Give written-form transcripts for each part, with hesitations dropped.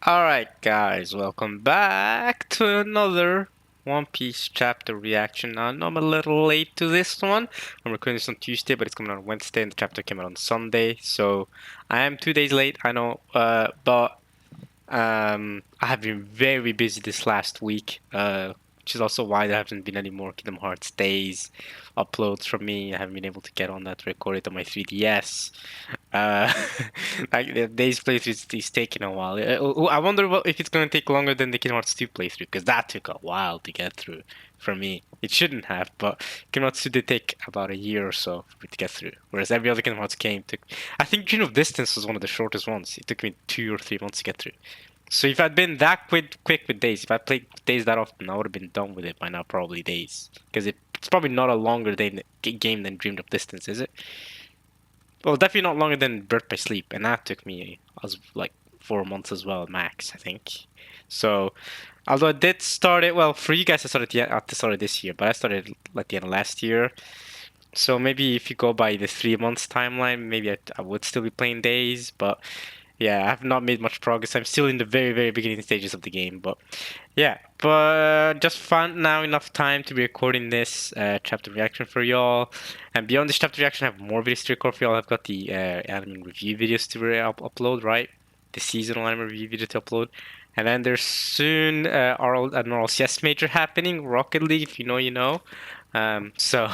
Alright guys, welcome back to another One Piece chapter reaction. Now, I know I'm a little late to this one. I'm recording this on Tuesday, but it's coming out on Wednesday, and the chapter came out on Sunday. So I am 2 days late, I know, but I have been very busy this last week, which is also why there haven't been any more Kingdom Hearts days uploads from me. I haven't been able to get on that to record it on my 3DS. Uh, like the days playthrough is taking a while. I wonder if it's going to take longer than the Kingdom Hearts 2 playthrough, because that took a while to get through for me. It shouldn't have, but Kingdom Hearts 2 did take about a year or so for me to get through. Whereas every other Kingdom Hearts game took, I think Dream of Distance was one of the shortest ones. It took me 2 or 3 months to get through. So if I'd been that quick with Days, if I played Days that often, I would have been done with it by now, probably Days. Because it's probably not a longer game than Dreamed of Distance, is it? Well, definitely not longer than Birth by Sleep, and that took me like 4 months as well, max, I think. So, although I did start it, well, for you guys, I started at the start of this year, but I started like the end of last year. So maybe if you go by the 3 months timeline, maybe I would still be playing Days, but yeah, I have not made much progress. I'm still in the very beginning stages of the game, but yeah. But just found now enough time to be recording this chapter reaction for y'all. And beyond this chapter reaction, I have more videos to record for y'all. I've got the anime review videos to upload, right? The seasonal anime review video to upload. And then there's soon an RLCS major happening, Rocket League, if you know, you know. So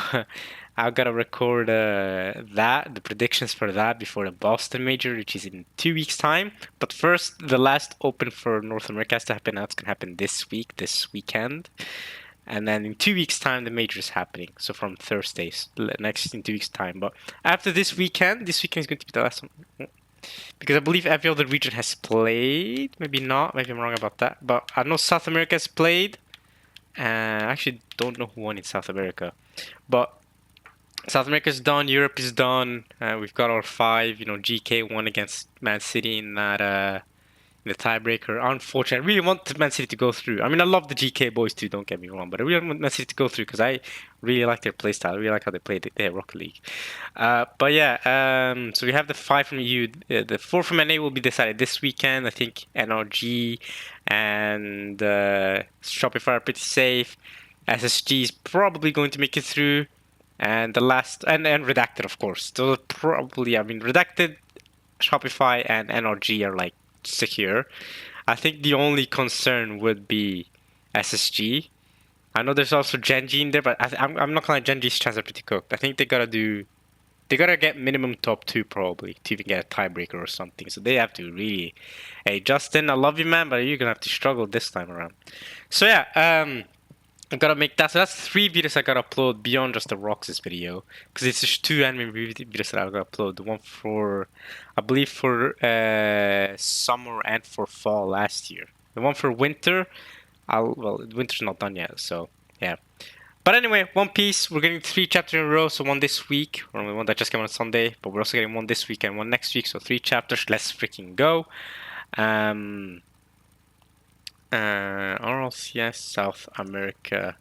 I've got to record the predictions for that before the Boston Major, which is in 2 weeks' time. But first, the last Open for North America has to happen. That's going to happen this weekend. And then in 2 weeks' time, the major is happening. So from Thursdays, next in 2 weeks' time. But after this weekend is going to be the last one. Because I believe every other region has played. Maybe not. Maybe I'm wrong about that. But I know South America has played. I actually don't know who won in South America. But South America's done, Europe is done. We've got our five. GK won against Man City in the tiebreaker. Unfortunately, I really want Man City to go through. I mean, I love the GK boys too, don't get me wrong, but I really want Man City to go through because I really like their playstyle. I really like how they play their Rocket League. But yeah, so we have the five from EU. The four from NA will be decided this weekend. I think NRG and Shopify are pretty safe. SSG is probably going to make it through. And the last, and Redacted, of course. Those are probably, I mean, Redacted, Shopify, and NRG are like secure. I think the only concern would be SSG. I know there's also Genji in there, but I'm not gonna lie, Genji's chances are pretty cooked. I think they gotta get minimum top two probably to even get a tiebreaker or something. So they have to really, hey Justin, I love you man, but you're gonna have to struggle this time around. So yeah, I gotta make that. So that's 3 videos I gotta upload beyond just the Roxas video. Because it's just 2 anime videos that I gotta upload. The one for, I believe for summer and for fall last year. The one for winter, well, winter's not done yet, so yeah. But anyway, One Piece, we're getting 3 chapters in a row. So one this week, or one that just came out on Sunday. But we're also getting one this week and one next week. So 3 chapters, let's freaking go. RLCS South America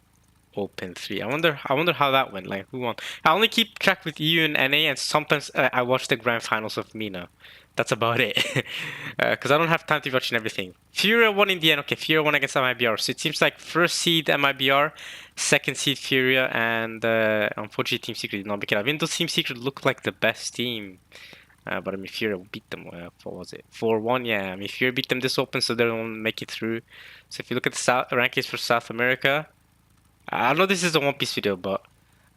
Open 3. I wonder how that went. Like who won? I only keep track with EU and NA, and sometimes I watch the grand finals of Mina. That's about it. Because I don't have time to be watching everything. Furia won in the end. Okay, Furia won against MIBR. So it seems like first seed MIBR, second seed Furia, and unfortunately Team Secret did not make it. Even though Team Secret looked like the best team. But I mean, Fury beat them. What was it? 4-1. Yeah, I mean, Fury beat them this open, so they don't make it through. So if you look at the rankings for South America, I know this is a One Piece video, but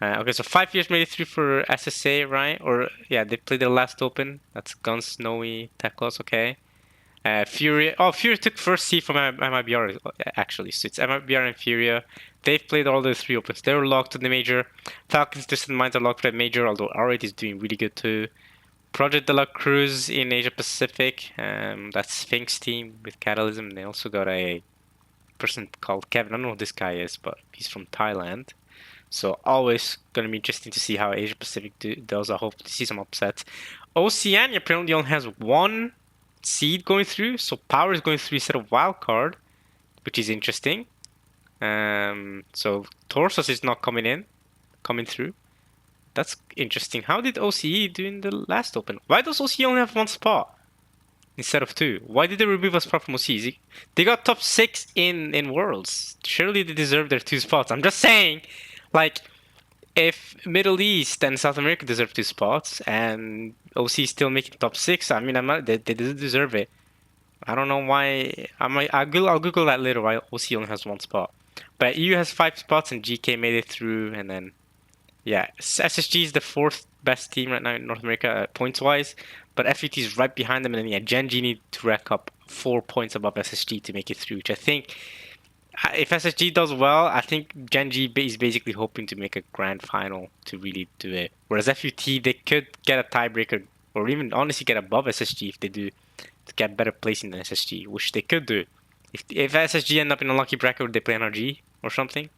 okay. So 5 years made it through for SSA, right? Or yeah, they played their last open. That's Gun, Snowy, Teklos. Okay. Fury. Oh, Fury took first seed from MIBR actually. So it's MIBR and Furia. They've played all the 3 opens. They were locked to the major. Falcons, Distant Minds are locked for the major, although R8 is doing really good too. Project de la Cruz in Asia Pacific. That's Sphinx team with Catalysm. They also got a person called Kevin. I don't know who this guy is, but he's from Thailand. So always gonna be interesting to see how Asia Pacific does. I hope to see some upsets. Oceania apparently only has one seed going through, so Power is going through instead of Wild Card, which is interesting. So Torsos is not coming through. That's interesting. How did OCE do in the last open? Why does OCE only have one spot? instead of 2? Why did they remove us from OC? They got top 6 in Worlds. Surely they deserve their 2 spots. I'm just saying, like, if Middle East and South America deserve 2 spots and OC is still making top 6, I mean, they deserve it. I don't know why. I'll Google that later. Why OC only has 1 spot, but EU has 5 spots and GK made it through, and then yeah, SSG is the 4th best team right now in North America points wise, but FUT is right behind them, and then yeah, Gen G need to rack up 4 points above SSG to make it through, which I think if SSG does well, I think Gen G is basically hoping to make a grand final to really do it. Whereas FUT, they could get a tiebreaker or even honestly get above SSG if they do to get better placing than SSG, which they could do. If SSG end up in a lucky bracket where they play NRG or something,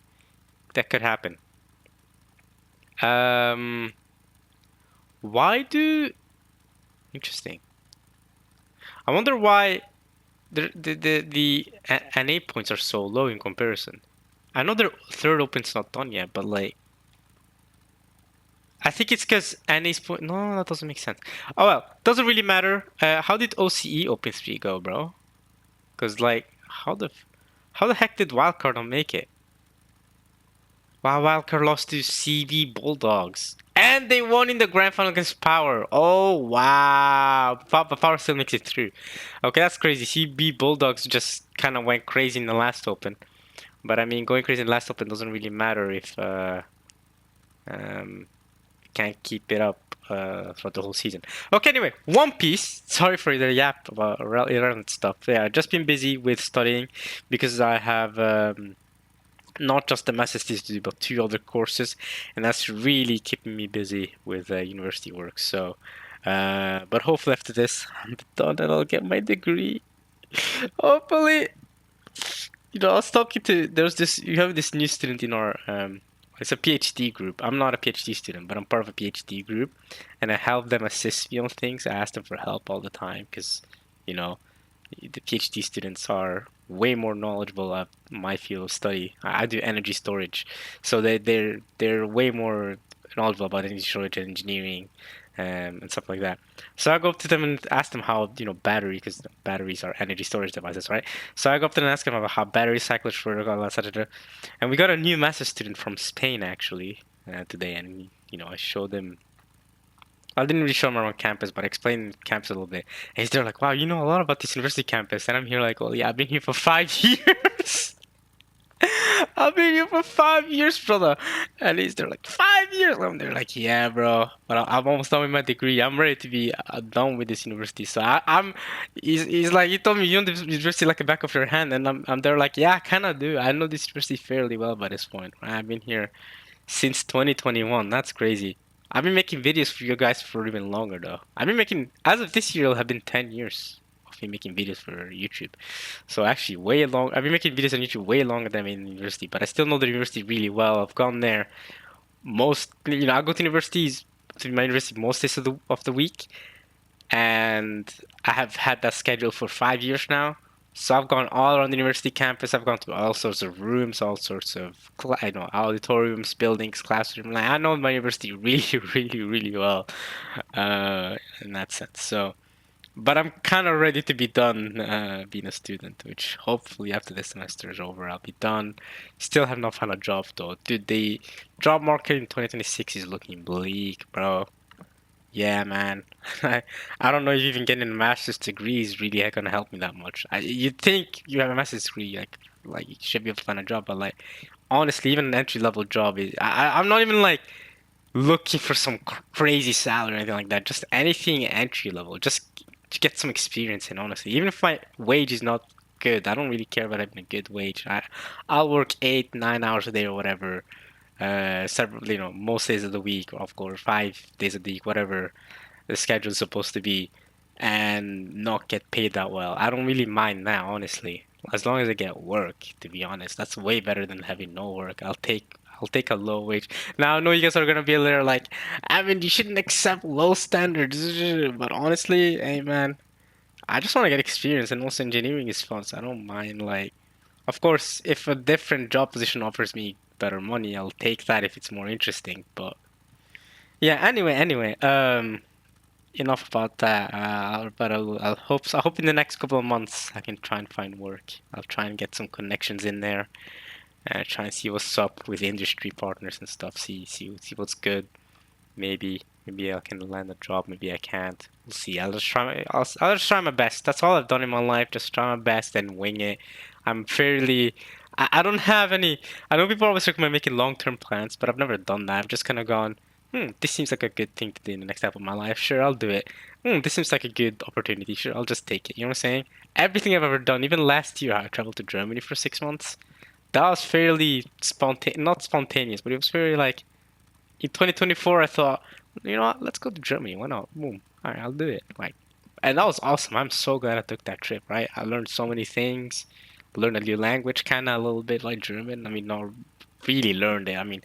that could happen. Why do... Interesting. I wonder why the NA points are so low in comparison. I know their third open's not done yet, but like... I think it's because NA's point... No, that doesn't make sense. Oh well, doesn't really matter. How did OCE Open 3 go, bro? Because like, how the heck did Wildcard not make it? Wow, Wildcard lost to CB Bulldogs. And they won in the grand final against Power. Oh, wow. But Power still makes it through. Okay, that's crazy. CB Bulldogs just kind of went crazy in the last Open. But I mean, going crazy in the last Open doesn't really matter if can't keep it up for the whole season. Okay, anyway, One Piece. Sorry for the yap about irrelevant stuff. Yeah, I've just been busy with studying because I have... not just the master's thesis to do, but 2 other courses, and that's really keeping me busy with university work. So, but hopefully after this, I'm done and I'll get my degree. Hopefully, I was talking to you have this new student in our it's a PhD group. I'm not a PhD student, but I'm part of a PhD group, and I help them assist me on things. I ask them for help all the time because, the PhD students are way more knowledgeable at my field of study. I do energy storage, so they're way more knowledgeable about energy storage and engineering, and stuff like that. So I go up to them and ask them how battery, because batteries are energy storage devices, right? So I go up to them and ask them about how battery cycles work, etc. And we got a new master student from Spain actually today, and I showed them. I didn't really show them around campus, but I explained campus a little bit. And he's there like, wow, you know a lot about this university campus. And I'm here like, well, yeah, I've been here for 5 years. I've been here for 5 years, brother. And he's there like, 5 years? I'm there like, yeah, bro. But I'm almost done with my degree. I'm ready to be done with this university. So he's like, he told me you know this university like the back of your hand. And I'm there like, yeah, I kind of do. I know this university fairly well by this point. I've been here since 2021. That's crazy. I've been making videos for you guys for even longer though. I've been making, as of this year, it'll have been 10 years of me making videos for YouTube. So actually way long, I've been making videos on YouTube way longer than I'm in university, but I still know the university really well. I've gone there I go to my university most days of the week, and I have had that schedule for 5 years now. So I've gone all around the university campus. I've gone to all sorts of rooms, all sorts of auditoriums, buildings, classrooms. Like I know my university really, really, really well, in that sense. So, but I'm kind of ready to be done being a student, which hopefully after this semester is over, I'll be done. Still have not found a job though, dude. The job market in 2026 is looking bleak, bro. Yeah, man. I don't know if even getting a master's degree is really gonna help me that much. You'd think you have a master's degree, like you should be able to find a job, but like honestly, even an entry level job is. I'm not even like looking for some crazy salary or anything like that. Just anything entry level, just to get some experience in. Honestly, even if my wage is not good, I don't really care about having a good wage. I'll work 8, 9 hours a day or whatever several, most days of the week, of course, 5 days a week, whatever the schedule is supposed to be, and not get paid that well. I don't really mind now, honestly. As long as I get work, to be honest, that's way better than having no work. I'll take a low wage. Now I know you guys are gonna be a little like, I mean, you shouldn't accept low standards, but honestly, hey man, I just want to get experience, and also engineering is fun, so I don't mind like of course, if a different job position offers me better money, I'll take that if it's more interesting. But yeah, anyway, enough about that. But I hope in the next couple of months I can try and find work. I'll try and get some connections in there and try and see what's up with industry partners and stuff. See what's good. Maybe I can land a job. Maybe I can't. We'll see. I'll just try my best. That's all I've done in my life. Just try my best and wing it. I'm fairly. I don't have any. I know people always recommend making long-term plans, but I've never done that. I've just kind of gone, this seems like a good thing to do in the next step of my life. Sure, I'll do it. This seems like a good opportunity. Sure, I'll just take it. You know what I'm saying? Everything I've ever done, even last year, I traveled to Germany for 6 months. That was fairly not spontaneous, but it was very like in 2024, I thought, you know what, let's go to Germany. Why not? Boom. All right, I'll do it. Like, and that was awesome. I'm so glad I took that trip, right? I learned so many things. Learned a new language, kind of a little bit like German. I mean, not really learned it. I mean,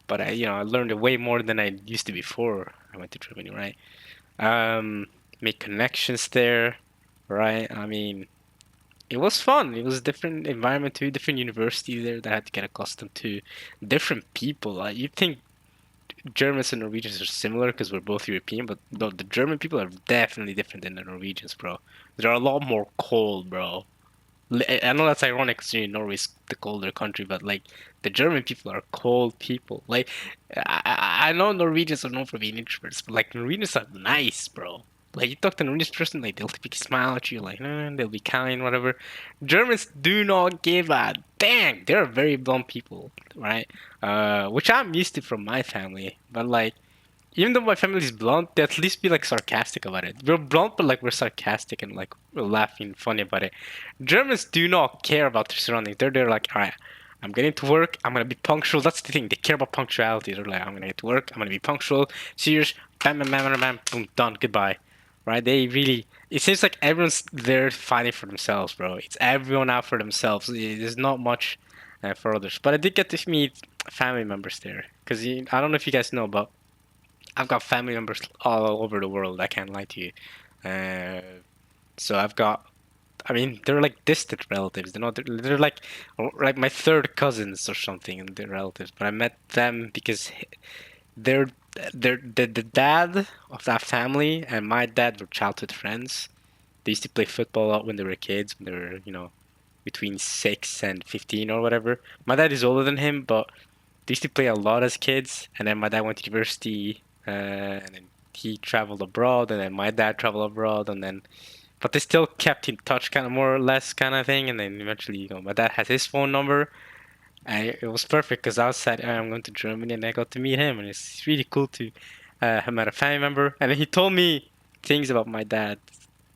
but I learned it way more than I used to before I went to Germany, right? Um, Make connections there, right? I mean, it was fun. It was a different environment too, different university there that I had to get accustomed to, different people. You think Germans and Norwegians are similar because we're both European, but no, the German people are definitely different than the Norwegians, bro. They're a lot more cold, bro. I know that's ironic because Norway's the colder country, but like the German people are cold people. Like I know Norwegians are known for being introverts, but like Norwegians are nice, bro. Like you talk to a Norwegian person, like they'll typically smile at you, like they'll be kind, whatever. Germans do not give a dang. They're very blunt people, right? Which I'm used to from my family, but like even though my family is blunt, they at least be like sarcastic about it. We're blunt, but like we're sarcastic and like we're laughing funny about it. Germans do not care about their surroundings. They're like, all right, I'm getting to work. I'm gonna be punctual. That's the thing. They care about punctuality. They're like, I'm gonna get to work. I'm gonna be punctual. Cheers. Bam, bam, bam, bam, bam. Boom, done. Goodbye. Right? They really. It seems like everyone's there fighting for themselves, bro. It's everyone out for themselves. There's not much for others. But I did get to meet family members there because I don't know if you guys know, but I've got family members all over the world. I can't lie to you. Uh, so I've got. I mean, they're like distant relatives. They're like my third cousins or something, and they're relatives. But I met them because they're the dad of that family and my dad were childhood friends. They used to play football a lot when they were kids. When they were between 6 and 15 or whatever. My dad is older than him, but they used to play a lot as kids, and then my dad went to university, and then he traveled abroad, and then my dad traveled abroad, and then but they still kept in touch, kind of more or less, kind of thing. And then eventually, my dad has his phone number, and it was perfect because I was said I'm going to Germany, and I got to meet him, and it's really cool to have met a family member. And then he told me things about my dad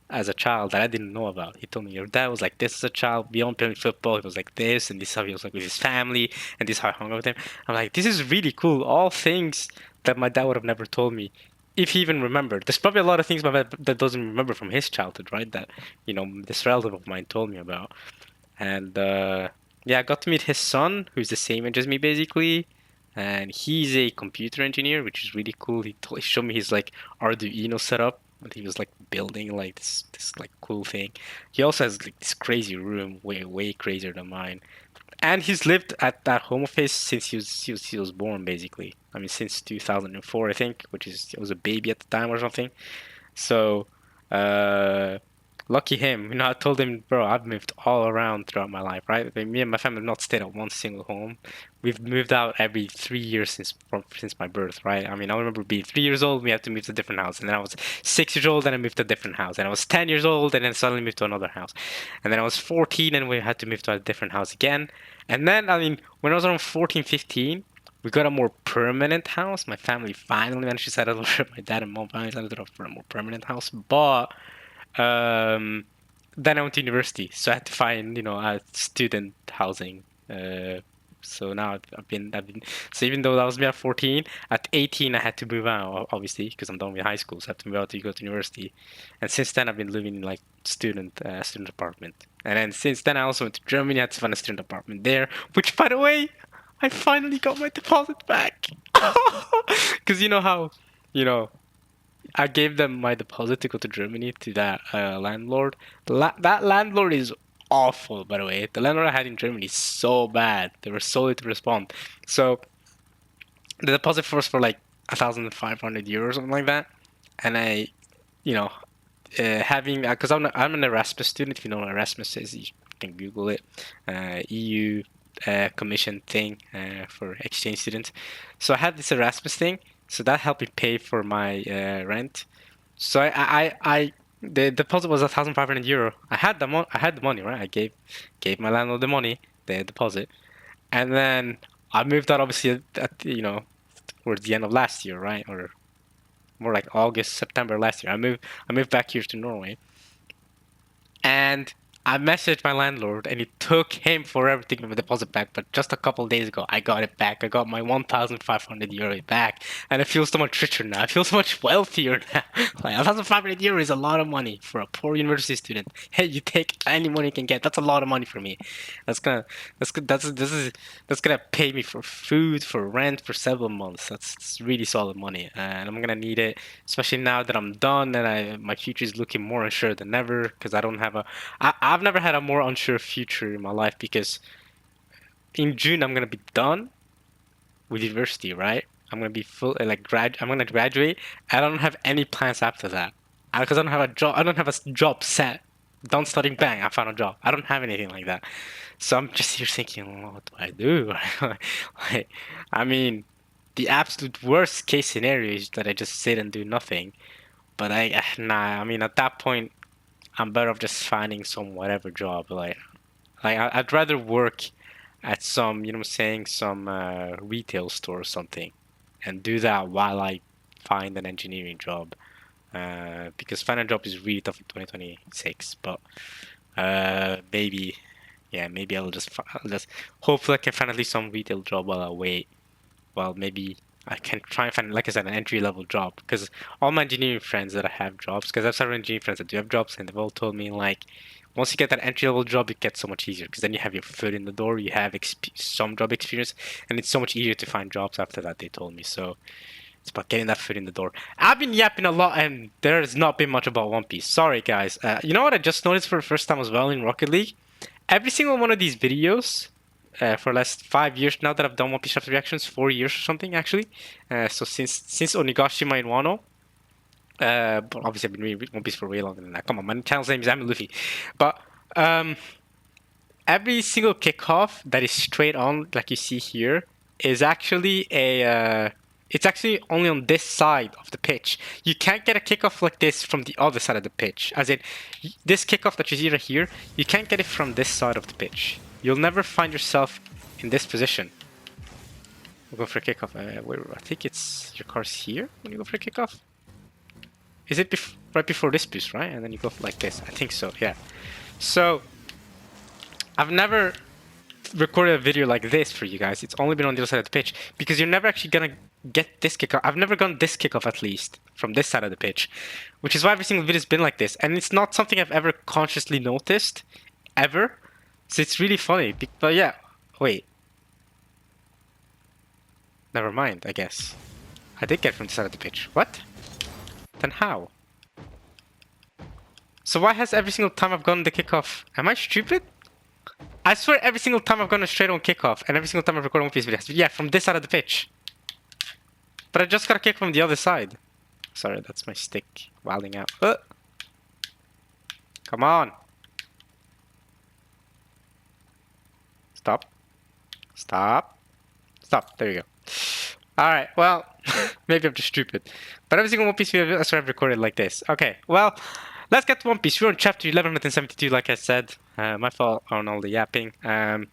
as a child that I didn't know about. He told me your dad was like this as a child, beyond playing football. He was like this, and this is how he was like with his family, and this is how I hung out with him. I'm like, this is really cool. All things that my dad would have never told me, if he even remembered. There's probably a lot of things my dad that doesn't remember from his childhood, right? That this relative of mine told me about. And yeah, I got to meet his son, who's the same age as me basically, and he's a computer engineer, which is really cool. He showed me his like Arduino setup, and he was like building like this like cool thing. He also has like this crazy room, way crazier than mine, and he's lived at that home of his since he was born basically. I mean, since 2004, I think, which is he was a baby at the time or something. So, uh, lucky him. I told him, bro, I've moved all around throughout my life, right? I mean, me and my family have not stayed at one single home. We've moved out every 3 years since my birth, right? I mean, I remember being 3 years old, we had to move to a different house, and then I was 6 years old, and I moved to a different house, and I was 10 years old, and then suddenly moved to another house, and then I was 14, and we had to move to a different house again, and then I mean, when I was around 14, 15. We got a more permanent house. My family finally managed to settle for my dad and mom finally settled up for a more permanent house. But um, then I went to university, so I had to find, a student housing. So now I've been. So even though that was me at 14, at 18 I had to move out, obviously, because I'm done with high school. So I had to move out to go to university. And since then I've been living in like student apartment. And then since then I also went to Germany. I had to find a student apartment there, which by the way, I finally got my deposit back. Because you know how, you know, I gave them my deposit to go to Germany to that landlord. That landlord is awful, by the way. The landlord I had in Germany is so bad. They were so late to respond. So the deposit was for like 1,500 euros, something like that. And I you know, having because I'm an Erasmus student. If you know what Erasmus is, you can Google it. EU commission thing for exchange students. So I had this Erasmus thing, so that helped me pay for my rent. So the deposit was 1,500 euro. I had the money, right? I gave my landlord the money, the deposit, and then I moved out obviously towards the end of last year, right? Or more like August, September last year. I moved back here to Norway, and I messaged my landlord, and it took him forever to give me the deposit back. But just a couple of days ago, I got it back. I got my 1,500 euro back, and I feel so much richer now. I feel so much wealthier now. Like 1,500 euro is a lot of money for a poor university student. Hey, you take any money you can get. That's a lot of money for me. That's gonna that's gonna pay me for food, for rent, for several months. That's really solid money, and I'm gonna need it, especially now that I'm done and my future is looking more unsure than ever because I don't have I've never had a more unsure future in my life because in June I'm gonna be done with university, right? I'm gonna be full I'm gonna graduate. I don't have any plans after that because I don't have a job. I don't have a job set. Done studying, bang! I found a job. I don't have anything like that. So I'm just here thinking, well, what do I do? Like, I mean, the absolute worst case scenario is that I just sit and do nothing. But nah. I mean, at that point, I'm better off just finding some whatever job. I'd rather work at some, you know what I'm saying, some retail store or something, and do that while I find an engineering job. Because finding a job is really tough in 2026. But maybe, yeah, maybe I'll just hopefully I can find at least some retail job while I wait. Well, maybe I can try and find, like I said, an entry level job because all my engineering friends that I have jobs, because I've several engineering friends that do have jobs, and they've all told me like, once you get that entry level job, it gets so much easier because then you have your foot in the door, you have some job experience, and it's so much easier to find jobs after that. They told me so. It's about getting that foot in the door. I've been yapping a lot, and there has not been much about One Piece. Sorry, guys. You know what I just noticed for the first time as well in Rocket League? Every single one of these videos for the last 5 years now that I've done One Piece chapter reactions, 4 years or something actually. So since Onigashima in Wano, but obviously I've been reading One Piece for way longer than that. Come on, my channel's name is Ami Luffy. But every single kickoff that is straight on, like you see here, is actually it's actually only on this side of the pitch. You can't get a kickoff like this from the other side of the pitch. As in, this kickoff that you see right here, you can't get it from this side of the pitch. You'll never find yourself in this position. We'll go for a kickoff. I think it's your car's here when you go for a kickoff. Is it right before this boost, right? And then you go like this. I think so, yeah. So, I've never recorded a video like this for you guys. It's only been on the other side of the pitch because you're never actually gonna get this kickoff. I've never gotten this kickoff at least from this side of the pitch, which is why every single video's been like this. And it's not something I've ever consciously noticed, ever. So it's really funny. But yeah, wait. Never mind, I guess. I did get from the side of the pitch. What? Then how? So why has every single time I've gotten the kickoff? Am I stupid? I swear every single time I've gone a straight on kickoff, and every single time I've recorded One Piece videos. Yeah, from this side of the pitch. But I just got a kick from the other side. Sorry, that's my stick wilding out. Come on. Stop. Stop. Stop. There you go. Alright, well, maybe I'm just stupid. But every single One Piece video, I swear I've recorded like this. Okay, well, let's get to One Piece. We're on chapter 1172, like I said. My fault on all the yapping. The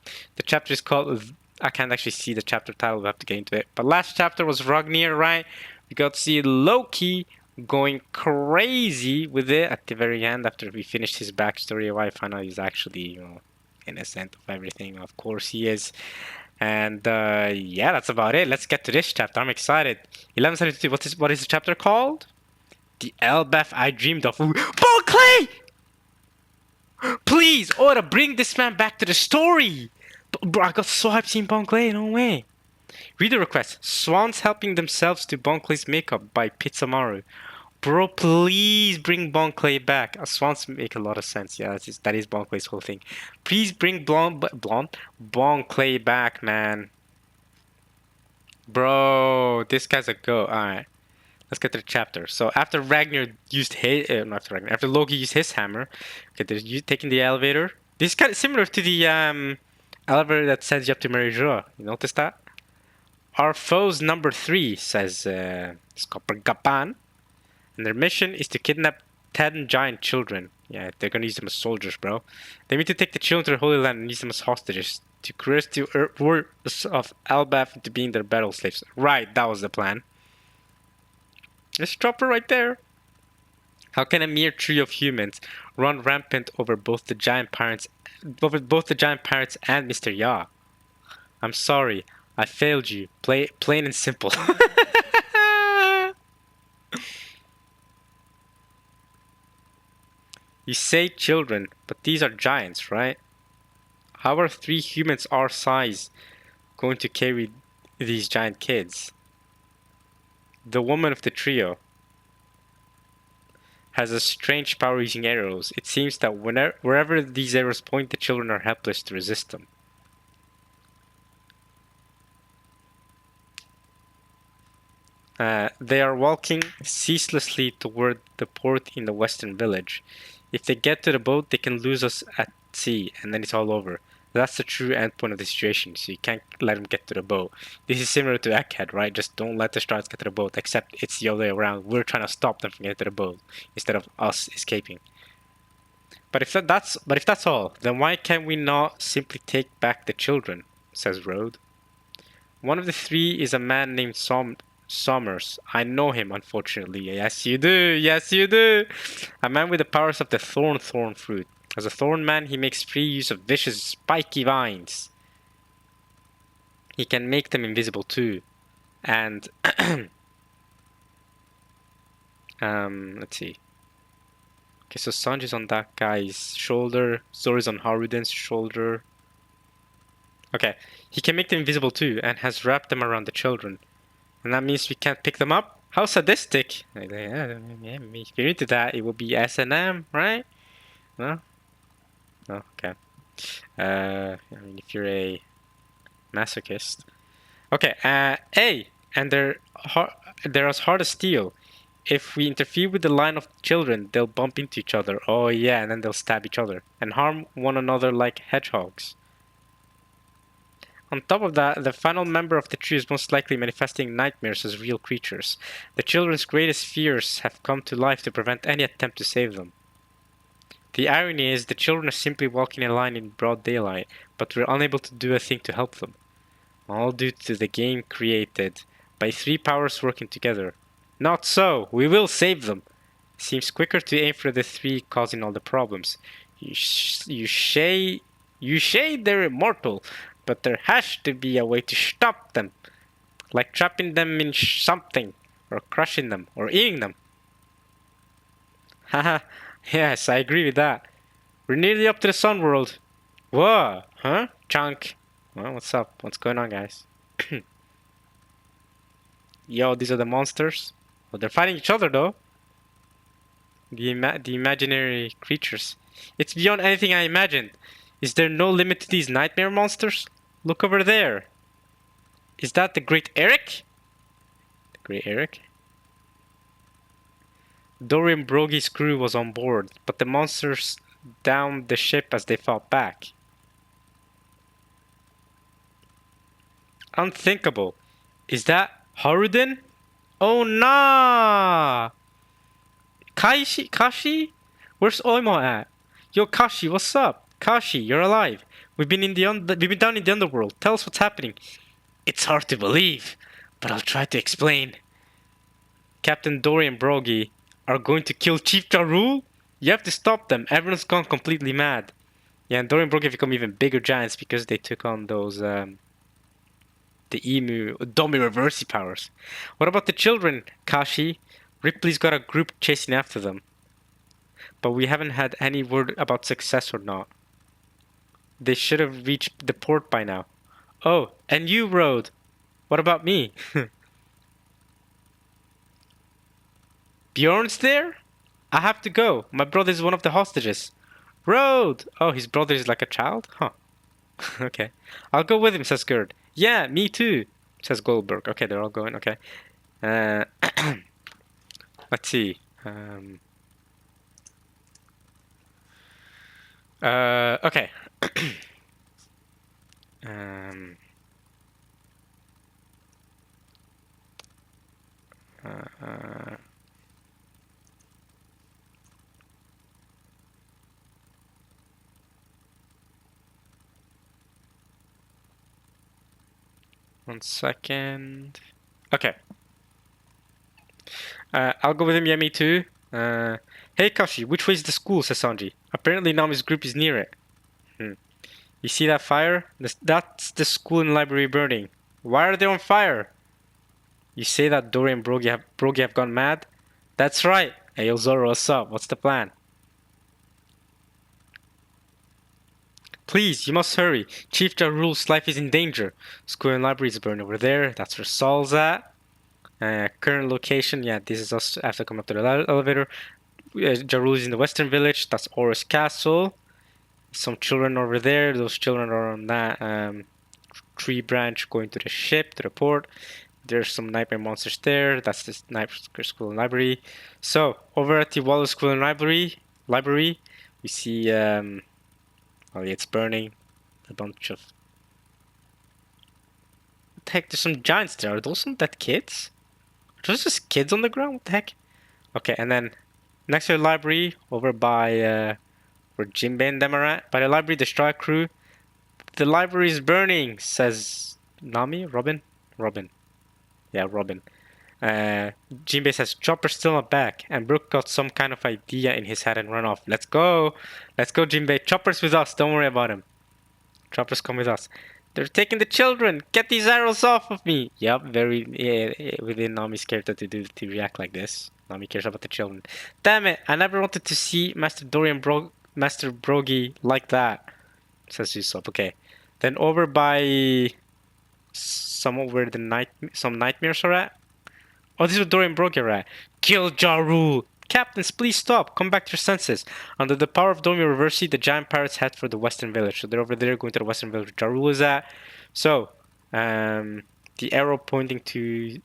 chapter is called... I can't actually see the chapter title. We'll have to get into it. But last chapter was Ragnir, right? We got to see Loki going crazy with it at the very end after we finished his backstory. Why I found out he's actually, you know, innocent of everything. Of course he is. And yeah, that's about it. Let's get to this chapter. I'm excited. 1172. What is the chapter called? The Elbaf I dreamed of. Ball Clay! Please, Oda, bring this man back to the story. Bro, I got so hyped seeing Bon Clay. No way. Reader request. Swans helping themselves to Bon Clay's makeup by Pizamaru. Bro, please bring Bon Clay back. Swans make a lot of sense. Yeah, that is Bon Clay's whole thing. Please bring Bon Clay back, man. Bro, this guy's a goat. Alright. Let's get to the chapter. So after Ragnar used his, not after Ragnar, after Loki used his hammer, okay, they're taking the elevator. This is kind of similar to the elevator that sends you up to Marie-Jo. You notice that? Our foes number 3, says Gapan, and their mission is to kidnap 10 giant children. Yeah, they're gonna use them as soldiers, bro. They need to take the children to the Holy Land and use them as hostages to coerce the words of Albaf into being their battle slaves. Right, that was the plan. Let's drop her right there. How can a mere trio of humans run rampant over both the giant pirates, and Mr. Ya? I'm sorry, I failed you. Plain and simple. You say children, but these are giants, right? How are 3 humans our size going to carry these giant kids? The woman of the trio has a strange power using arrows. It seems that wherever these arrows point, the children are helpless to resist them. They are walking ceaselessly toward the port in the western village. If they get to the boat, they can lose us at sea, and then it's all over. That's the true endpoint of the situation, so you can't let them get to the boat. This is similar to Egghead, right? Just don't let the Strats get to the boat, except it's the other way around. We're trying to stop them from getting to the boat, instead of us escaping. But if that's all, then why can we not simply take back the children? Says Rode. One of the 3 is a man named Sommers. I know him, unfortunately. Yes, you do. Yes, you do. A man with the powers of the thorn fruit. As a thorn man, he makes free use of vicious, spiky vines. He can make them invisible too. And let's see. Okay, so Sanj is on that guy's shoulder. Zori's on Haruden's shoulder. Okay, he can make them invisible too, and has wrapped them around the children. And that means we can't pick them up? How sadistic! Yeah, if you're into that, it will be S&M, right? No? No, okay. I mean, if you're a masochist. Okay, hey! And they're as hard as steel. If we interfere with the line of children, they'll bump into each other. Oh yeah, and then they'll stab each other. And harm one another like hedgehogs. On top of that, the final member of the trio is most likely manifesting nightmares as real creatures. The children's greatest fears have come to life to prevent any attempt to save them. The irony is, the children are simply walking in line in broad daylight, but we're unable to do a thing to help them. All due to the game created by 3 powers working together. Not so! We will save them! Seems quicker to aim for the 3 causing all the problems. You say they're immortal, but there has to be a way to stop them. Like trapping them in something, or crushing them, or eating them. Haha, yes, I agree with that. We're nearly up to the sun world. Whoa, huh? Chunk. Well, what's up? What's going on, guys? Yo, these are the monsters. Well, they're fighting each other, though. The imaginary creatures. It's beyond anything I imagined. Is there no limit to these nightmare monsters? Look over there. Is that the Great Eric? The Great Eric? Dorian Brogy's crew was on board, but the monsters downed the ship as they fought back. Unthinkable. Is that Haruden? Oh nah! Kashi? Where's Oimo at? Yo, Kashi, what's up? Kashi, you're alive. We've been down in the underworld. Tell us what's happening. It's hard to believe, but I'll try to explain. Captain Dorian Brogy are going to kill Chief Jarul? You have to stop them. Everyone's gone completely mad. Yeah, and Dorian Brogy have become even bigger giants because they took on those the Emu Domi Reversi powers. What about the children, Kashi? Ripley's got a group chasing after them. But we haven't had any word about success or not. They should have reached the port by now. Oh, and you, Rode. What about me? Bjorn's there? I have to go. My brother is one of the hostages. Rode! Oh, his brother is like a child? Huh. Okay. I'll go with him, says Gerd. Yeah, me too, says Goldberg. Okay, they're all going. Okay. Let's see. Okay. Um, 1 second. Okay. I'll go with him, yeah, me too. Hey Kashi, which way is the school, says Sanji. Apparently Nami's group is near it. You see that fire? That's the school and library burning. Why are they on fire? You say that Dory and Brogy have gone mad? That's right. Hey, yo, Zoro, what's up? What's the plan? Please, you must hurry. Chief Jarul's life is in danger. School and library is burned over there. That's where Saul's at. Current location, yeah, this is us after coming up to the elevator. Jarul is in the western village. That's Aura's castle. Some children over there. Those children are on that tree branch going to the ship, to the port. There's some nightmare monsters there. That's the nightmare school and library. So over at the Wallace School and library, we see well, it's burning. A bunch of what the heck? There's some giants there. Are those some dead kids? Are those just kids on the ground? What the heck? Okay, and then next to the library, over by where Jinbei and them are at, by the library, the Strike Crew. The library is burning, says Nami, Robin. Yeah, Robin. Jinbei says, Chopper's still not back, and Brook got some kind of idea in his head and run off. Let's go, Jinbei. Chopper's with us. Don't worry about him. Chopper's come with us. They're taking the children. Get these arrows off of me. Yep, very within Nami's character to react like this. Nami cares about the children. Damn it! I never wanted to see Master Dory and Master Brogy like that. Says Usopp. Okay, then over by somewhere where some nightmares are at. Oh, this is what Dorian broke your at. Kill Jarul! Captains, please stop. Come back to your senses. Under the power of Domio Reversi, the giant pirates head for the western village. So they're over there going to the western village where Jarul is at. So, the arrow pointing to...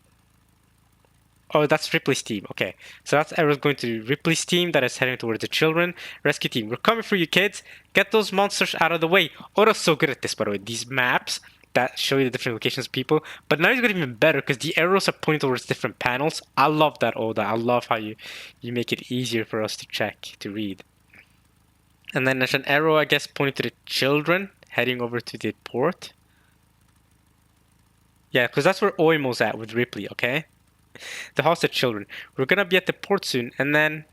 Oh, that's Ripley's team. Okay. So that's arrow going to Ripley's team that is heading towards the children. Rescue team, we're coming for you, kids. Get those monsters out of the way. Oda's so good at this, by the way. These maps that show you the different locations of people. But now he's got even better because the arrows are pointing towards different panels. I love that, Oda. I love how you make it easier for us to check, to read. And then there's an arrow, I guess, pointing to the children heading over to the port. Yeah, because that's where Oimo's at with Ripley, okay? The house of children. We're gonna be at the port soon, and then...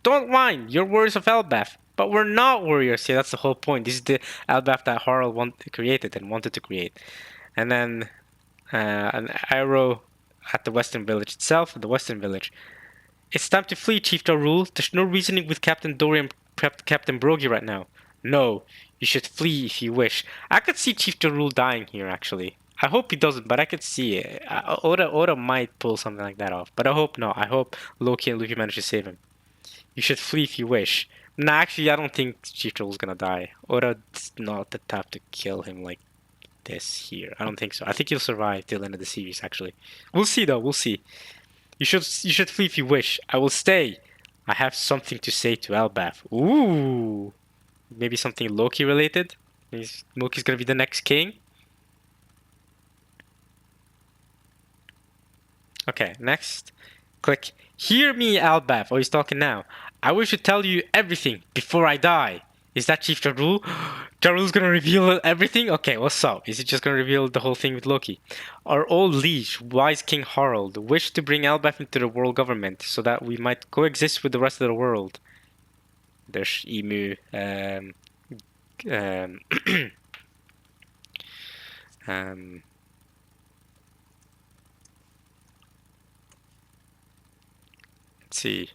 Don't mind your worries of Elbaf. But we're not warriors. Yeah, that's the whole point. This is the Elbaf that Harald created and wanted to create. And then an arrow at the western village itself, the western village. It's time to flee, Chief Jarul. There's no reasoning with Captain Dory and Captain Brogy right now. No, you should flee if you wish. I could see Chief Jarul dying here, actually. I hope he doesn't, but I could see it. Oda might pull something like that off, but I hope not. I hope Loki and Luffy manage to save him. You should flee if you wish. Nah, actually, I don't think Chief Jarul's gonna die. Oda's not the type to kill him like this here. I don't think so. I think he'll survive till the end of the series, actually. We'll see, though. We'll see. You should flee if you wish. I will stay. I have something to say to Elbaf. Ooh. Maybe something Loki related? Maybe Loki's gonna be the next king? Okay, next. Click. Hear me, Elbaf. Oh, he's talking now. I wish to tell you everything before I die. Is that Chief Jarul? Jarul's gonna reveal everything? Okay, what's up? Is he just gonna reveal the whole thing with Loki? Our old liege, wise King Harald, wished to bring Elbaf into the world government so that we might coexist with the rest of the world. There's Emu. Let's see.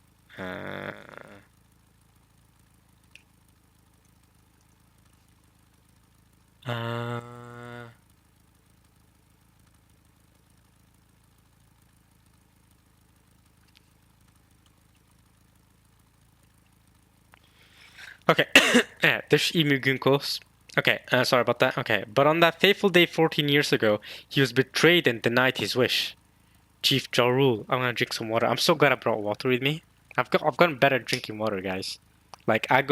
Okay, yeah, there's Emu Gunkos. Okay, sorry about that. Okay, but on that fateful day 14 years ago, he was betrayed and denied his wish. Chief Jarul, I'm gonna drink some water. I'm so glad I brought water with me. I've gotten better at drinking water, guys. Like I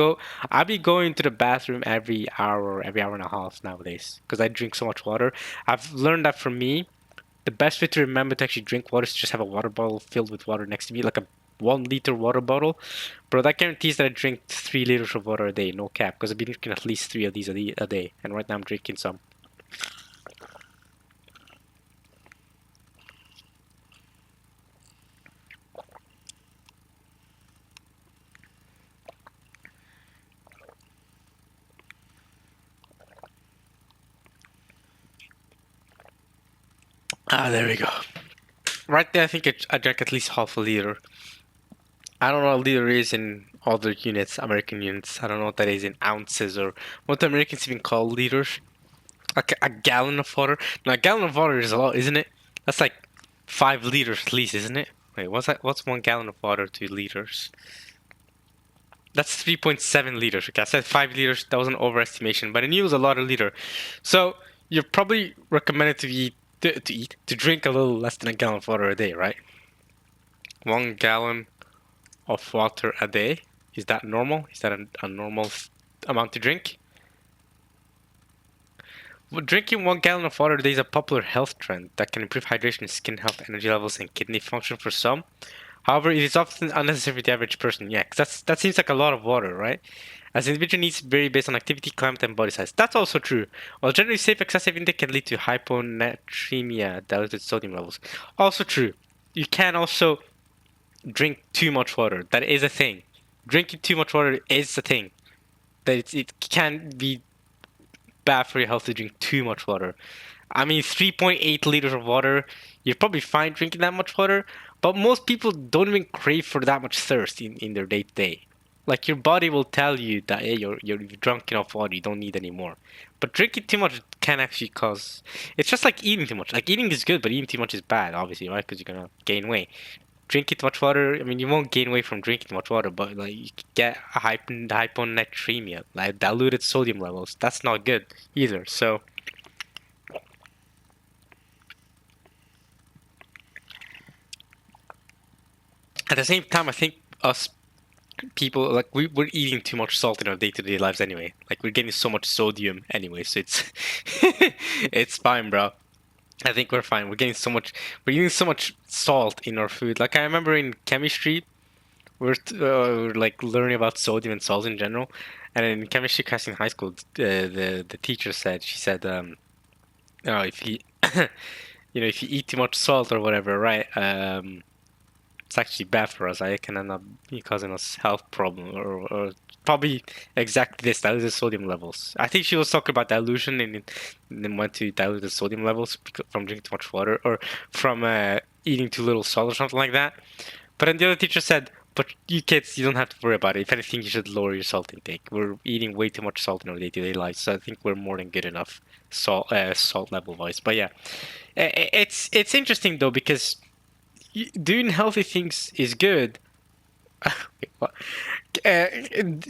be going to the bathroom every hour and a half nowadays because I drink so much water. I've learned that for me, the best way to remember to actually drink water is to just have a water bottle filled with water next to me, like a 1 liter water bottle. Bro, that guarantees that I drink 3 liters of water a day, no cap, because I've been drinking at least three of these a day, and right now I'm drinking some. Ah, there we go. Right there, I think I drank at least half a liter. I don't know what a liter is in other units, American units. I don't know what that is in ounces or what the Americans even call liters. Like a gallon of water. Now, a gallon of water is a lot, isn't it? That's like 5 liters at least, isn't it? Wait, what's that? What's 1 gallon of water to liters? That's 3.7 liters. Okay, I said 5 liters. That was an overestimation, but I knew it was a lot of liter. So you're probably recommended to drink a little less than a gallon of water a day, right? 1 gallon of water a day. Is that normal? Is that a normal amount to drink? Well, drinking 1 gallon of water a day is a popular health trend that can improve hydration, skin health, energy levels, and kidney function for some. However, it is often unnecessary for the average person. Yeah, 'cause that seems like a lot of water, right? As individual needs vary based on activity, climate, and body size. That's also true. While generally safe, excessive intake can lead to hyponatremia, diluted sodium levels. Also true. You can also drink too much water. That is a thing. Drinking too much water is a thing. That it can be bad for your health to drink too much water. I mean, 3.8 liters of water, you're probably fine drinking that much water, but most people don't even crave for that much thirst in their day to day. Like your body will tell you that hey, you've drunk enough water, you don't need any more. But drinking too much can actually cause. It's just like eating too much. Like eating is good, but eating too much is bad, obviously, right? Because you're gonna gain weight. Drinking too much water, I mean, you won't gain weight from drinking too much water, but like you could get a hyponatremia, like diluted sodium levels. That's not good either. So at the same time, I think us people like we're eating too much salt in our day-to-day lives anyway. Like we're getting so much sodium anyway, so it's it's fine, bro. I think we're fine. We're eating so much salt in our food. Like I remember in chemistry, we're like learning about sodium and salt in general, and in chemistry class in high school, the teacher said she said if you if you eat too much salt or whatever, right? It's actually bad for us. It can end up causing us health problem or probably exactly this diluted sodium levels. I think she was talking about dilution and then went to diluted sodium levels from drinking too much water or from eating too little salt or something like that. But then the other teacher said, "But you kids, you don't have to worry about it. If anything, you should lower your salt intake. We're eating way too much salt in our day-to-day lives, so I think we're more than good enough salt level wise." But yeah, it's interesting though because doing healthy things is good. Wait, what? Uh,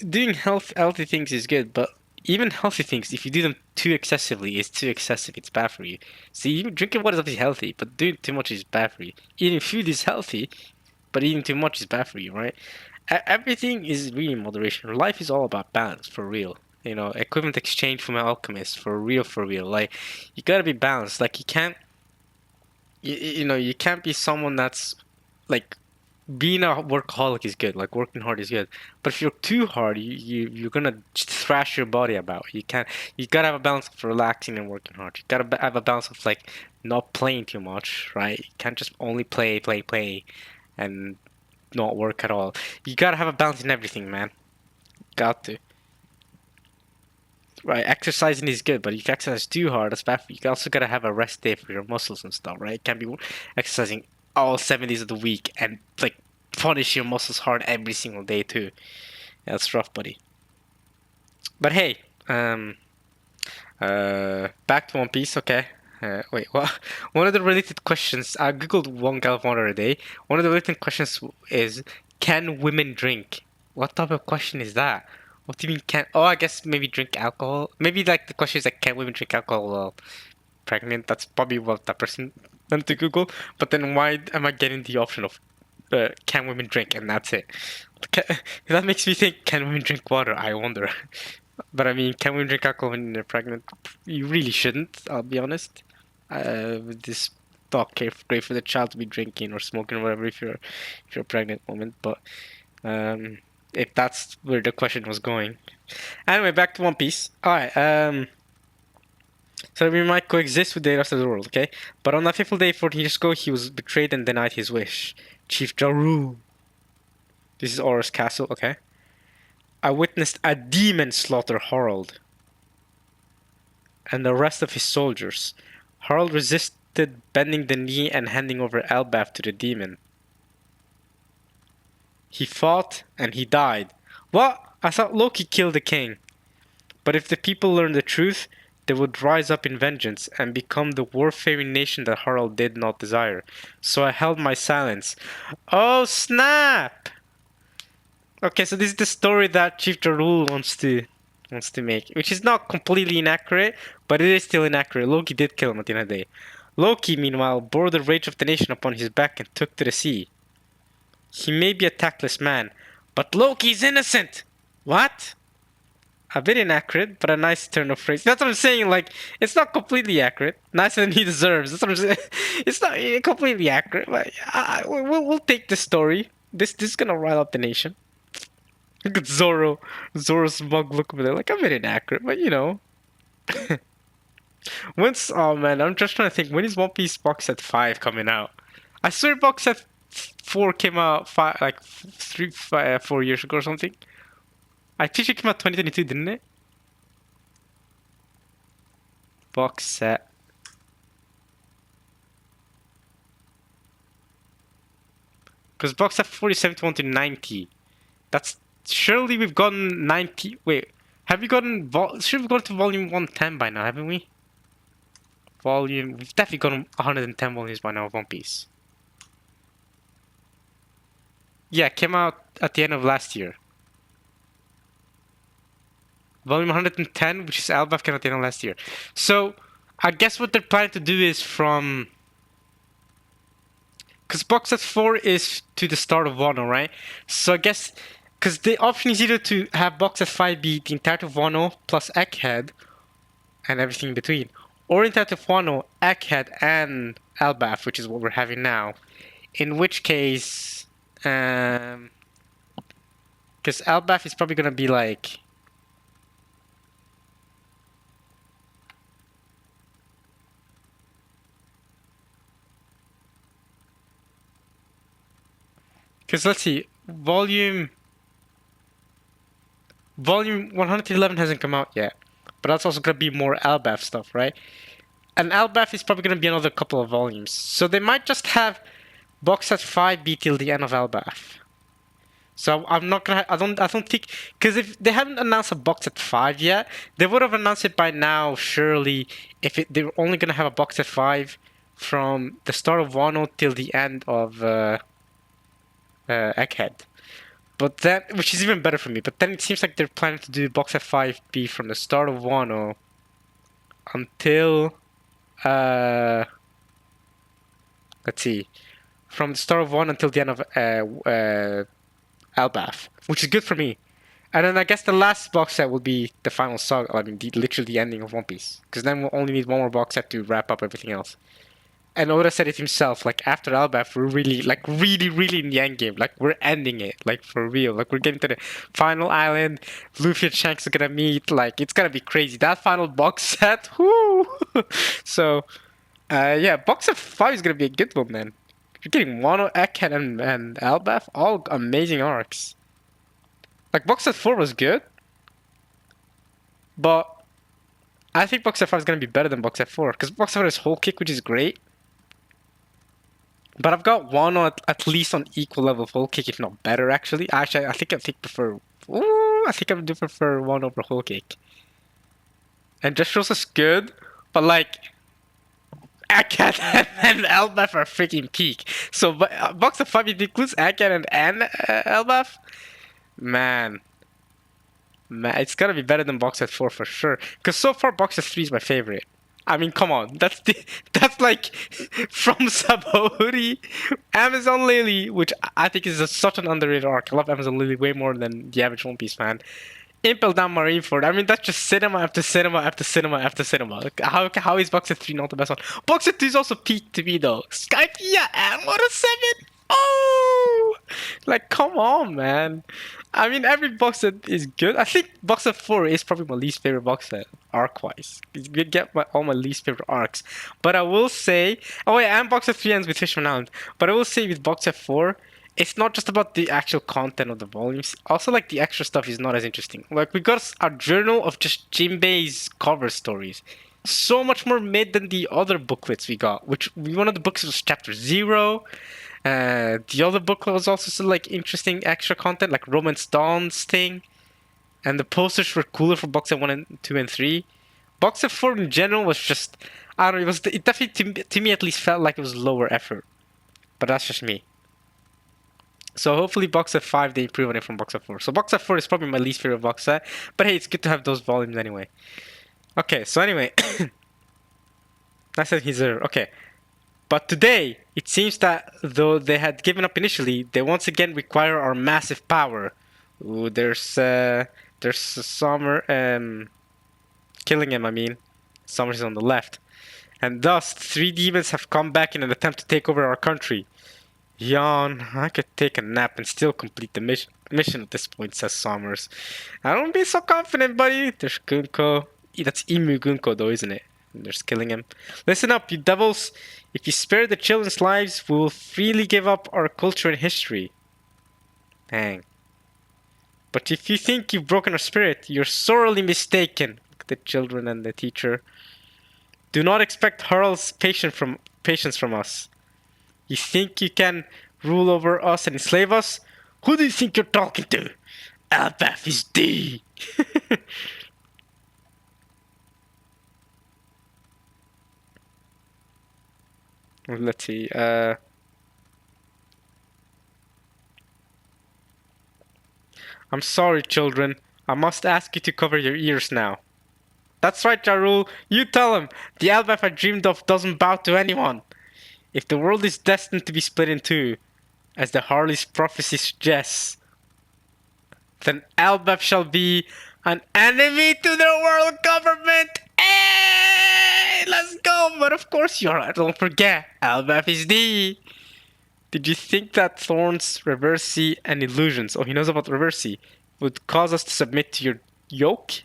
doing healthy things is good, but even healthy things, if you do them too excessively, it's too excessive. It's bad for you. See, even drinking water is obviously healthy, but doing too much is bad for you. Eating food is healthy, but eating too much is bad for you, right? Everything is really in moderation. Life is all about balance, for real. Equivalent exchange from an alchemist, for real, for real. Like, you gotta be balanced. Like, you can't you can't be someone that's like being a workaholic is good, like working hard is good, but if you're too hard, you're gonna thrash your body about. You gotta have a balance of relaxing and working hard. You gotta have a balance of like not playing too much, right? You can't just only play and not work at all. You gotta have a balance in everything, man. Got to. Right, exercising is good, but if you exercise too hard, that's bad for you. You also gotta have a rest day for your muscles and stuff, right? You can't be exercising all 7 days of the week and like punish your muscles hard every single day too. Yeah, that's rough, buddy. But hey, back to One Piece, okay. Wait, what? One of the related questions, I googled 1 gallon of water a day. One of the related questions is, can women drink? What type of question is that? What do you mean can? Oh, I guess maybe drink alcohol. Maybe like the question is like, can women drink alcohol while pregnant? That's probably what that person than to Google. But then why am I getting the option of can women drink, and that's it? That makes me think, can women drink water? I wonder. But I mean, can women drink alcohol when they're pregnant? You really shouldn't, I'll be honest. With this thought, great for the child to be drinking or smoking or whatever if you're a pregnant woman. But if that's where the question was going. Anyway, back to One Piece. Alright, so we might coexist with the rest of the world, okay? But on that fateful day 14 years ago, he was betrayed and denied his wish. Chief Jarul. This is Aura's castle, okay? I witnessed a demon slaughter Harald and the rest of his soldiers. Harald resisted bending the knee and handing over Elbaf to the demon. He fought and he died. What? I thought Loki killed the king. But if the people learn the truth, they would rise up in vengeance and become the warfaring nation that Harald did not desire. So I held my silence. Oh snap! Okay, so this is the story that Chief Jarul wants to make, which is not completely inaccurate, but it is still inaccurate. Loki did kill him at the end of the day. Loki, meanwhile, bore the rage of the nation upon his back and took to the sea. He may be a tactless man, but Loki's innocent! What? A bit inaccurate, but a nice turn of phrase. That's what I'm saying, like, it's not completely accurate. Nicer than he deserves. That's what I'm saying. It's not completely accurate, but we'll take this story. This is gonna rile up the nation. Look at Zoro. Zoro's smug look over there. Like, a bit inaccurate, but you know. Oh man, I'm just trying to think. When is One Piece box set 5 coming out? I swear box set 4 came out 4 years ago or something. I think it came out 2022, didn't it? Box set. Because box set 4 is 71 to 90. That's... Surely we've gotten 90... Wait. Have we gotten... Should have gone to volume 110 by now, haven't we? We've definitely gotten 110 volumes by now of One Piece. Yeah, it came out at the end of last year. Volume 110, which is Elbaf, came out at the end of last year. So, I guess what they're planning to do is from... Because box set 4 is to the start of Wano, right? So I guess... Because the option is either to have box set 5 be the entirety of Wano plus Egghead and everything in between. Or entirety of Wano, Egghead, and Elbaf, which is what we're having now. In which case... Because Elbaf is probably going to be like... Because let's see, volume 111 hasn't come out yet, but that's also gonna be more Elbaf stuff, right? And Elbaf is probably gonna be another couple of volumes, so they might just have box set 5 be till the end of Elbaf. So I'm not gonna. I don't think, because if they haven't announced a box set 5 yet, they would have announced it by now. Surely, if they were only gonna have a box set 5 from the start of Wano till the end of. Egghead. But then, which is even better for me, but then it seems like they're planning to do box set 5B from the start of Wano until, let's see, from the start of Wano until the end of Elbaf, which is good for me. And then I guess the last box set will be the final saga, I mean, literally the ending of One Piece, because then we'll only need one more box set to wrap up everything else. And Oda said it himself, like, after Elbaf, we're really in the end game. Like, we're ending it, like, for real. Like, we're getting to the final island, Luffy and Shanks are gonna meet, like, it's gonna be crazy. That final box set, whoo! So, yeah, box set 5 is gonna be a good one, man. You're getting Wano, Egghead, and Elbaf, all amazing arcs. Like, box set 4 was good, but I think box set 5 is gonna be better than box set 4, because box set 4 is Whole Kick, which is great. But I've got Wano at least on equal level of Whole Cake, if not better, actually. Actually, I think prefer... Ooh, I think I do prefer Wano over Whole Cake. And Dressrosa is good, but like... Egghead and Elbaf are freaking peak. So, box of 5, it includes Egghead and Elbaf? Man, it's gotta be better than box set 4 for sure. Because so far, box set 3 is my favorite. I mean, come on. That's like from Sabaody, Amazon Lily, which I think is such an underrated arc. I love Amazon Lily way more than the average One Piece fan. Impel down Marineford. I mean, that's just cinema after cinema after cinema after cinema. Like, how is Boxer 3 not the best one? Boxer 2 is also peak to me though. Skypiea and Moto 7. Oh, like come on, man. I mean, every box set is good. I think box set 4 is probably my least favorite box set arc-wise. You get all my least favorite arcs. But I will say, oh yeah, and box set 3 ends with Fishman Island. But I will say with box set 4, it's not just about the actual content of the volumes. Also, like the extra stuff is not as interesting. Like we got a journal of just Jinbei's cover stories. So much more mid than the other booklets we got. Which one of the books was chapter 0. The other booklet was also some like interesting extra content, like Romance Dawn's thing. And the posters were cooler for box set 1 and 2 and 3. Box set 4 in general was just, I don't know, it definitely to me at least felt like it was lower effort. But that's just me. So hopefully box set 5 they improve on it from box set 4. So box set 4 is probably my least favorite box set. But hey, it's good to have those volumes anyway. Okay, so anyway. I said he's there. Okay. But today, it seems that though they had given up initially, they once again require our massive power. Ooh, there's Summer killing him, I mean. Summer's on the left. And thus, 3 demons have come back in an attempt to take over our country. Yawn, I could take a nap and still complete the mission at this point, says Summers. I don't be so confident, buddy. There's Gunko. That's Imu Gunko, though, isn't it? And they're killing him. Listen up, you devils. If you spare the children's lives, we will freely give up our culture and history. Dang. But if you think you've broken our spirit, you're sorely mistaken. Look at the children and the teacher. Do not expect Harl's patience from us. You think you can rule over us and enslave us? Who do you think you're talking to? Albaf is D. Let's see. I'm sorry, children. I must ask you to cover your ears now. That's right, Jarul. You tell him. The Albaf I dreamed of doesn't bow to anyone. If the world is destined to be split in two, as the Harley's prophecy suggests, then Albaf shall be an enemy to the world government. Hey, let's go! But of course you are. Don't forget, Albaf is D. Did you think that Thorns, Reversi, and Illusions, oh he knows about Reversi, would cause us to submit to your yoke?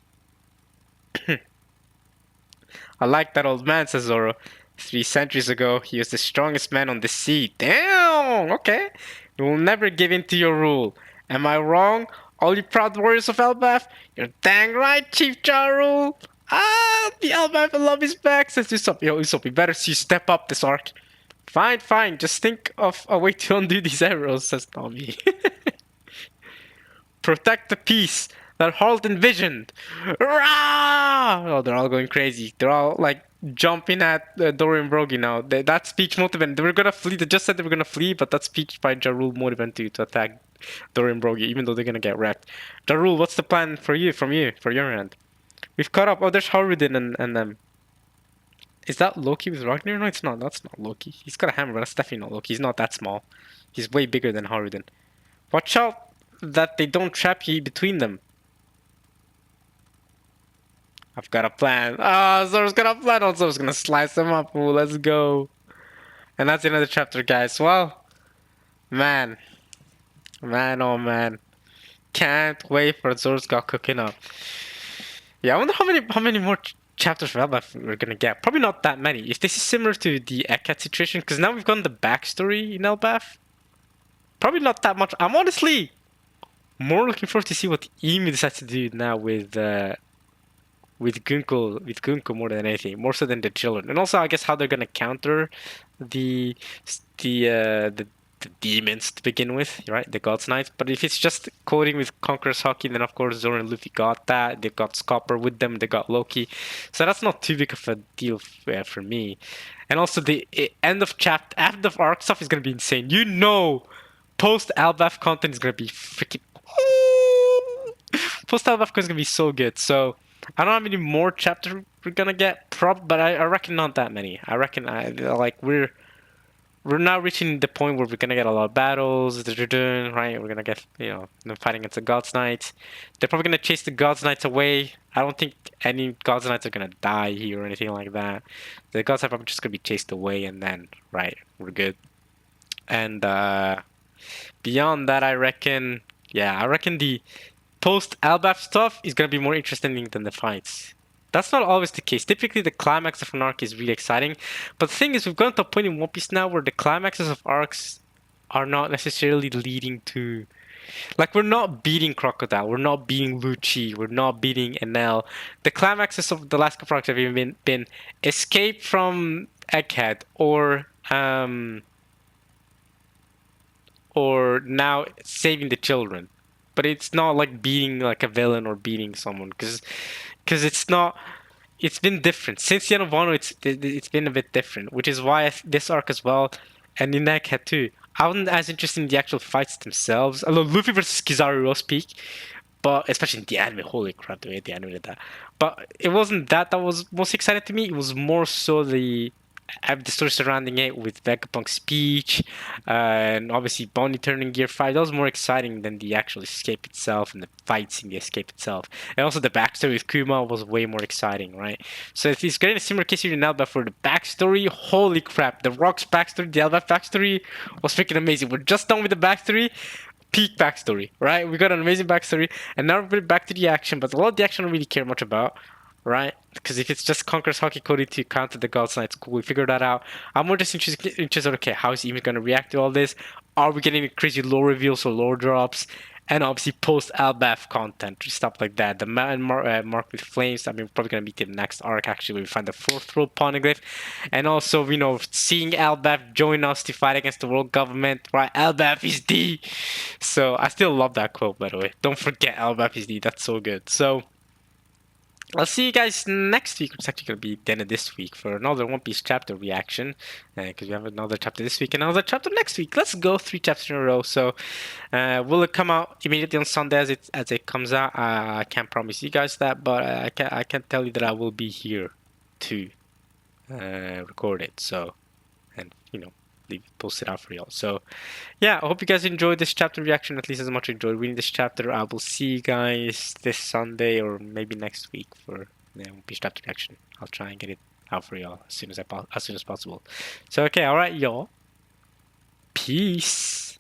I like that old man, says Zoro. 3 centuries ago, he was the strongest man on the sea. Damn! Okay. We will never give in to your rule. Am I wrong? All you proud warriors of Elbaf? You're dang right, Chief Jarul! Ah, the Elbaf I love is back, says Usopp. Yo, Usopp, we better see you step up this arc. Fine, fine. Just think of a way to undo these arrows, says Tommy. Protect the peace that Halt envisioned. Rah! Oh, they're all going crazy. They're all like jumping at Dorian Brogy now. That speech motivated. They were gonna flee. They just said they were gonna flee, but that speech by Jarul motivated to attack Dorian Brogy, even though they're gonna get wrecked. Jarul, what's the plan for your end? We've caught up. Oh, there's Harudin and them. Is that Loki with Ragnar? No, it's not. That's not Loki. He's got a hammer, but that's definitely not Loki. He's not that small. He's way bigger than Harudin. Watch out that they don't trap you between them. I've got a plan. Ah, Zoro's got a plan. Zoro's gonna slice them up. Ooh, let's go. And that's another chapter, guys. Well, man. Man, oh man. Can't wait for Zoro's got cooking up. Yeah, I wonder how many more chapters for Elbaf we're gonna get. Probably not that many. If this is similar to the Ekat situation, because now we've gotten the backstory in Elbaf. Probably not that much. I'm honestly more looking forward to see what Emi decides to do now with Gunko more than anything, more so than the children, and also I guess how they're gonna counter the demons to begin with, right? The God's Knights. But if it's just coding with Conqueror's Hockey, then of course Zoro and Luffy got that. They've got Scopper with them. They got Loki, so that's not too big of a deal for me. And also the end of arc stuff is gonna be insane. You know, post Albaf content is gonna be freaking. Post Albaf content is gonna be so good. So I don't know how many more chapters we're gonna get, but I reckon not that many. I reckon like we're now reaching the point where we're gonna get a lot of battles, right? We're gonna get, them fighting against the Gods Knights. They're probably gonna chase the Gods Knights away. I don't think any Gods Knights are gonna die here or anything like that. The Gods are probably just gonna be chased away, and then, right, we're good. And beyond that, I reckon the post-Albaf stuff is gonna be more interesting than the fights. That's not always the case. Typically, the climax of an arc is really exciting. But the thing is, we've gotten to a point in One Piece now where the climaxes of arcs are not necessarily leading to... Like, we're not beating Crocodile, we're not beating Lucci, we're not beating Enel. The climaxes of the last couple arcs have even been escape from Egghead, or now saving the children. But it's not like beating like a villain or beating someone, because it's not. It's been different since the end of Wano. It's been a bit different, which is why this arc as well, and in Egghead too. I wasn't as interested in the actual fights themselves. Although Luffy versus Kizaru was peak, but especially in the anime, holy crap, the way they animated that. But it wasn't that was most exciting to me. It was more so the story surrounding it with Vegapunk's speech, and obviously Bonnie turning Gear 5. That was more exciting than the actual escape itself and the fights in the escape itself. And also the backstory with Kuma was way more exciting, right? So if he's getting a similar case here in Elba for the backstory, holy crap, the Rock's backstory, the Elba backstory was freaking amazing. We're just done with the backstory. Peak backstory, right? We got an amazing backstory, and now we're back to the action, but a lot of the action I don't really care much about, right? Because if it's just Conqueror's Hockey Cody to counter the Gods Knights, cool, we figured that out. I'm more just interested, okay, how is Emi going to react to all this? Are we getting crazy lore reveals or lore drops? And obviously post-Albaf content, stuff like that. The man marked with flames, I mean, we're probably going to meet the next arc, actually, where we find the fourth world poneglyph. And also, seeing Albaf join us to fight against the world government, right? Albaf is D! So, I still love that quote, by the way. Don't forget Albaf is D, that's so good. So, I'll see you guys next week, which is actually going to be the end of this week, for another One Piece chapter reaction. Because we have another chapter this week and another chapter next week. Let's go 3 chapters in a row. So, will it come out immediately on Sunday as it comes out? I can't promise you guys that, but I can tell you that I will be here to record it. So, and post it out for y'all. So, yeah, I hope you guys enjoyed this chapter reaction at least as much as I enjoyed reading this chapter. I will see you guys this Sunday or maybe next week for the One Piece chapter reaction. I'll try and get it out for y'all as soon as possible. So, okay, all right, y'all. Peace.